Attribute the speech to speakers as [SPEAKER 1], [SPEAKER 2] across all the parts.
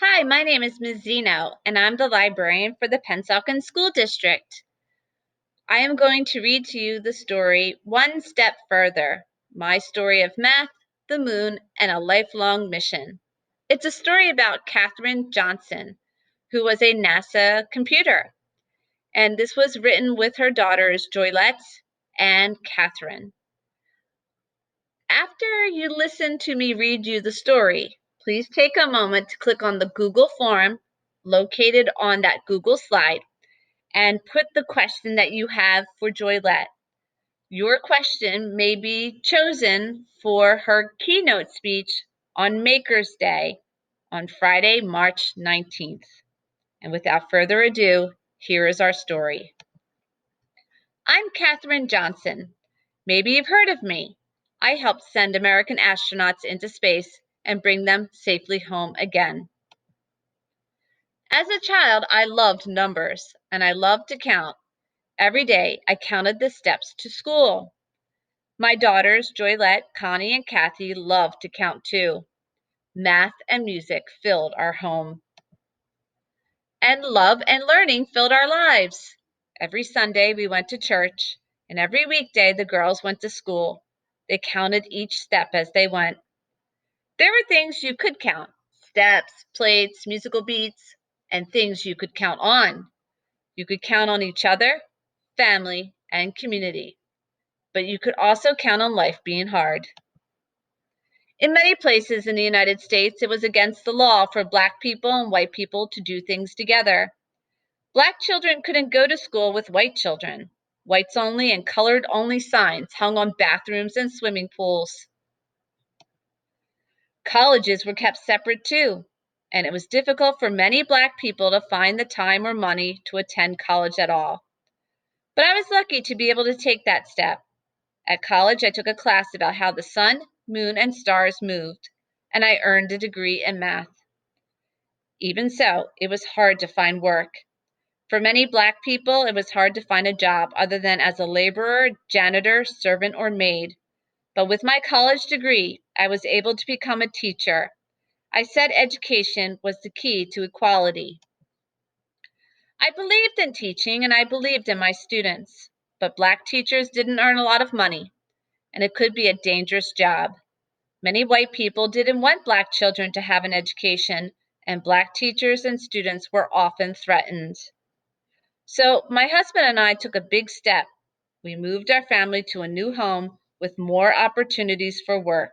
[SPEAKER 1] Hi, my name is Ms. Zeno, and I'm the librarian for the Pennsauken School District. I am going to read to you the story One Step Further, my story of math, the moon, and a lifelong mission. It's a story about Katherine Johnson, who was a NASA computer, and this was written with her daughters, Joylette and Katherine. After you listen to me read you the story, please take a moment to click on the Google form located on that Google slide and put the question that you have for Joylette. Your question may be chosen for her keynote speech on Maker's Day on Friday, March 19th. And without further ado, here is our story. I'm Katherine Johnson. Maybe you've heard of me. I helped send American astronauts into space and bring them safely home again. As a child, I loved numbers and I loved to count. Every day, I counted the steps to school. My daughters, Joylette, Connie, and Kathy, loved to count too. Math and music filled our home. And love and learning filled our lives. Every Sunday, we went to church, and every weekday, the girls went to school. They counted each step as they went. There were things you could count: steps, plates, musical beats, and things you could count on. You could count on each other, family, and community. But you could also count on life being hard. In many places in the United States, it was against the law for Black people and white people to do things together. Black children couldn't go to school with white children. Whites only and colored only signs hung on bathrooms and swimming pools. Colleges were kept separate too, and it was difficult for many Black people to find the time or money to attend college at all. But I was lucky to be able to take that step. At college, I took a class about how the sun, moon, and stars moved, and I earned a degree in math. Even so, it was hard to find work. For many Black people, it was hard to find a job other than as a laborer, janitor, servant, or maid. But with my college degree, I was able to become a teacher. I said education was the key to equality. I believed in teaching and I believed in my students, but Black teachers didn't earn a lot of money, and it could be a dangerous job. Many white people didn't want Black children to have an education, and Black teachers and students were often threatened. So my husband and I took a big step. We moved our family to a new home with more opportunities for work.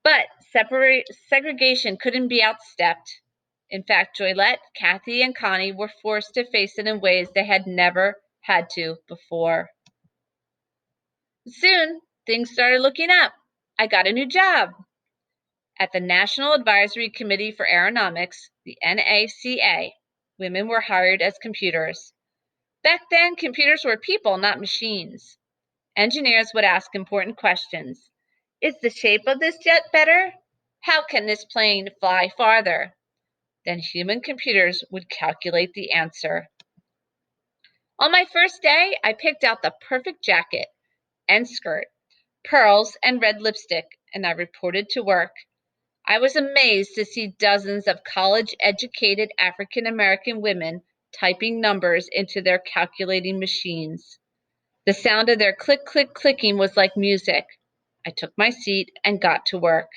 [SPEAKER 1] But segregation couldn't be outstepped. In fact, Joylette, Kathy, and Connie were forced to face it in ways they had never had to before. Soon, things started looking up. I got a new job. At the National Advisory Committee for Aeronautics, the NACA, women were hired as computers. Back then, computers were people, not machines. Engineers would ask important questions. Is the shape of this jet better? How can this plane fly farther? Then human computers would calculate the answer. On my first day, I picked out the perfect jacket and skirt, pearls, and red lipstick, and I reported to work. I was amazed to see dozens of college-educated African American women typing numbers into their calculating machines. The sound of their click, click, clicking was like music. I took my seat and got to work.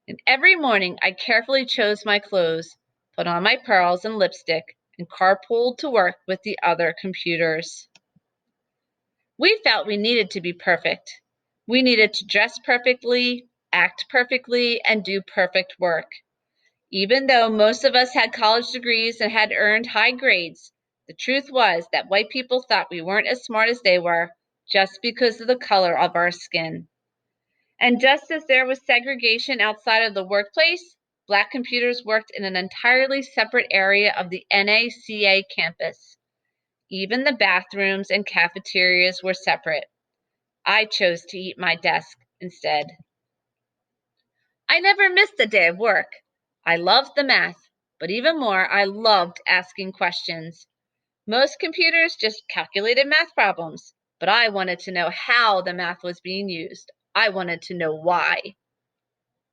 [SPEAKER 1] And every morning I carefully chose my clothes, put on my pearls and lipstick, and carpooled to work with the other computers. We felt we needed to be perfect. We needed to dress perfectly, act perfectly, and do perfect work. Even though most of us had college degrees and had earned high grades, the truth was that white people thought we weren't as smart as they were just because of the color of our skin. And just as there was segregation outside of the workplace, Black computers worked in an entirely separate area of the NACA campus. Even the bathrooms and cafeterias were separate. I chose to eat my desk instead. I never missed a day of work. I loved the math, but even more, I loved asking questions. Most computers just calculated math problems, but I wanted to know how the math was being used. I wanted to know why.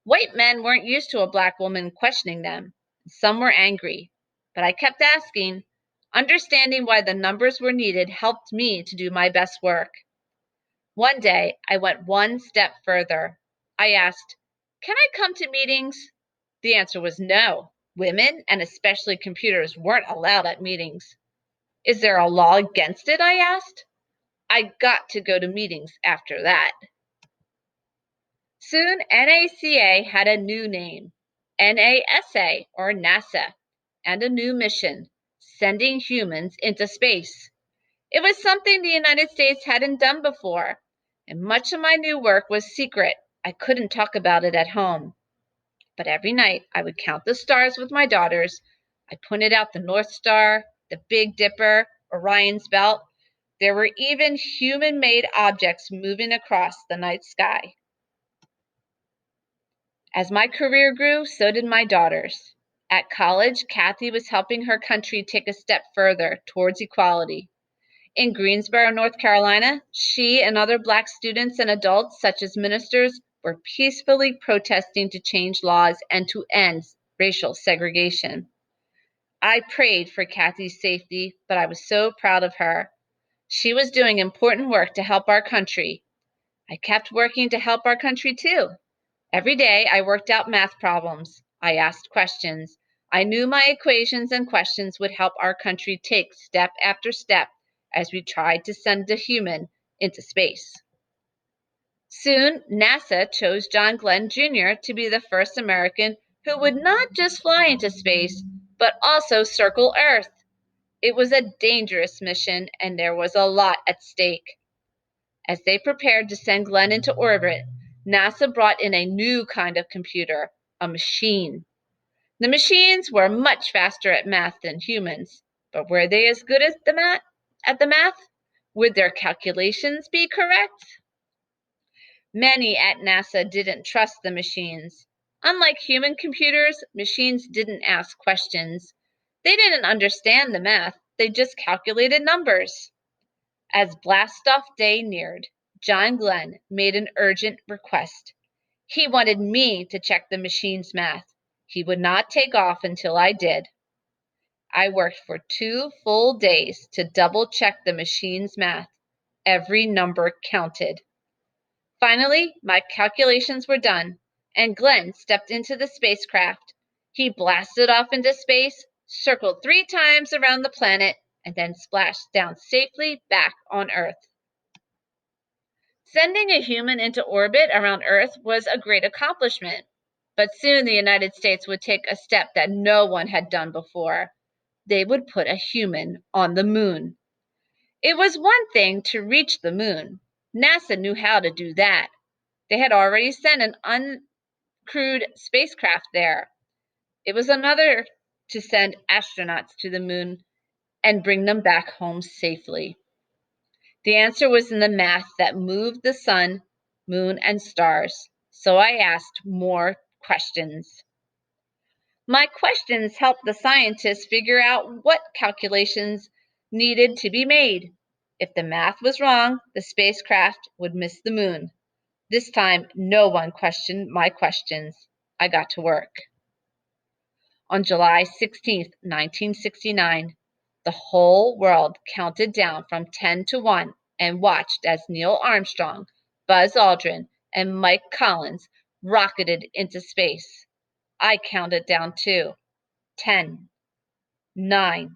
[SPEAKER 1] White men weren't used to a Black woman questioning them. Some were angry, but I kept asking. Understanding why the numbers were needed helped me to do my best work. One day, I went one step further. I asked, "Can I come to meetings?" The answer was no. Women, and especially computers, weren't allowed at meetings. "Is there a law against it?" I asked. I got to go to meetings after that. Soon, NACA had a new name, NASA, or NASA, and a new mission, sending humans into space. It was something the United States hadn't done before, and much of my new work was secret. I couldn't talk about it at home. But every night I would count the stars with my daughters. I pointed out the North Star, the Big Dipper, Orion's Belt. There were even human-made objects moving across the night sky. As my career grew, so did my daughters. At college, Kathy was helping her country take a step further towards equality. In Greensboro, North Carolina, she and other Black students and adults, such as ministers, were peacefully protesting to change laws and to end racial segregation. I prayed for Kathy's safety, but I was so proud of her. She was doing important work to help our country. I kept working to help our country too. Every day I worked out math problems. I asked questions. I knew my equations and questions would help our country take step after step as we tried to send a human into space. Soon, NASA chose John Glenn Jr. to be the first American who would not just fly into space, but also circle Earth. It was a dangerous mission, and there was a lot at stake. As they prepared to send Glenn into orbit, NASA brought in a new kind of computer, a machine. The machines were much faster at math than humans, but were they as good as the math? Would their calculations be correct? Many at NASA didn't trust the machines. Unlike human computers, machines didn't ask questions. They didn't understand the math, they just calculated numbers. As blastoff day neared, John Glenn made an urgent request. He wanted me to check the machine's math. He would not take off until I did. I worked for 2 full days to double check the machine's math. Every number counted. Finally, my calculations were done, and Glenn stepped into the spacecraft. He blasted off into space, circled 3 times around the planet, and then splashed down safely back on Earth. Sending a human into orbit around Earth was a great accomplishment, but soon the United States would take a step that no one had done before. They would put a human on the moon. It was one thing to reach the moon. NASA knew how to do that. They had already sent an uncrewed spacecraft there. It was another to send astronauts to the moon and bring them back home safely. The answer was in the math that moved the sun, moon, and stars. So I asked more questions. My questions helped the scientists figure out what calculations needed to be made. If the math was wrong, the spacecraft would miss the moon. This time, no one questioned my questions. I got to work. On July 16, 1969, the whole world counted down from 10 to 1 and watched as Neil Armstrong, Buzz Aldrin, and Mike Collins rocketed into space. I counted down too. 10, 9,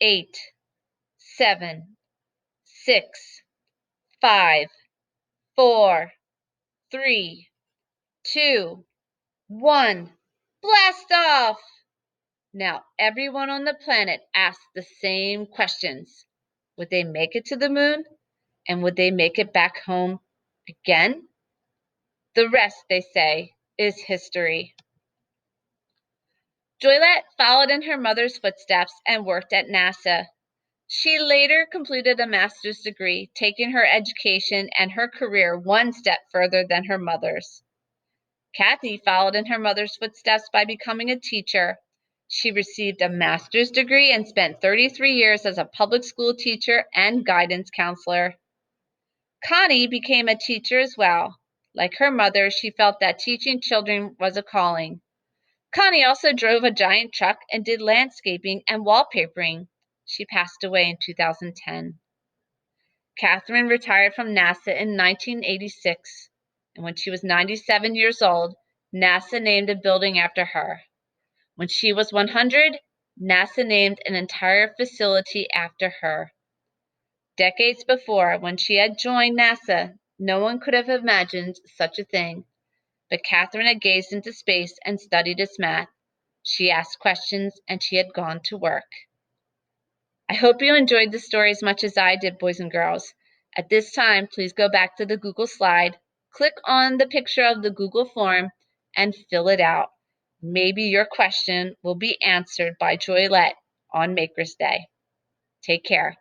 [SPEAKER 1] 8, 7, 6, 5, 4, 3, 2, 1. Blast off! Now everyone on the planet asked the same questions. Would they make it to the moon? And would they make it back home again? The rest, they say, is history. Joylette followed in her mother's footsteps and worked at NASA. She later completed a master's degree, taking her education and her career one step further than her mother's. Kathy followed in her mother's footsteps by becoming a teacher. She received a master's degree and spent 33 years as a public school teacher and guidance counselor. Connie became a teacher as well. Like her mother, she felt that teaching children was a calling. Connie also drove a giant truck and did landscaping and wallpapering. She passed away in 2010. Katherine retired from NASA in 1986, and when she was 97 years old, NASA named a building after her. When she was 100, NASA named an entire facility after her. Decades before, when she had joined NASA, no one could have imagined such a thing. But Katherine had gazed into space and studied its math. She asked questions, and she had gone to work. I hope you enjoyed the story as much as I did, boys and girls. At this time, please go back to the Google slide, click on the picture of the Google form, and fill it out. Maybe your question will be answered by Joylette on Maker's Day. Take care.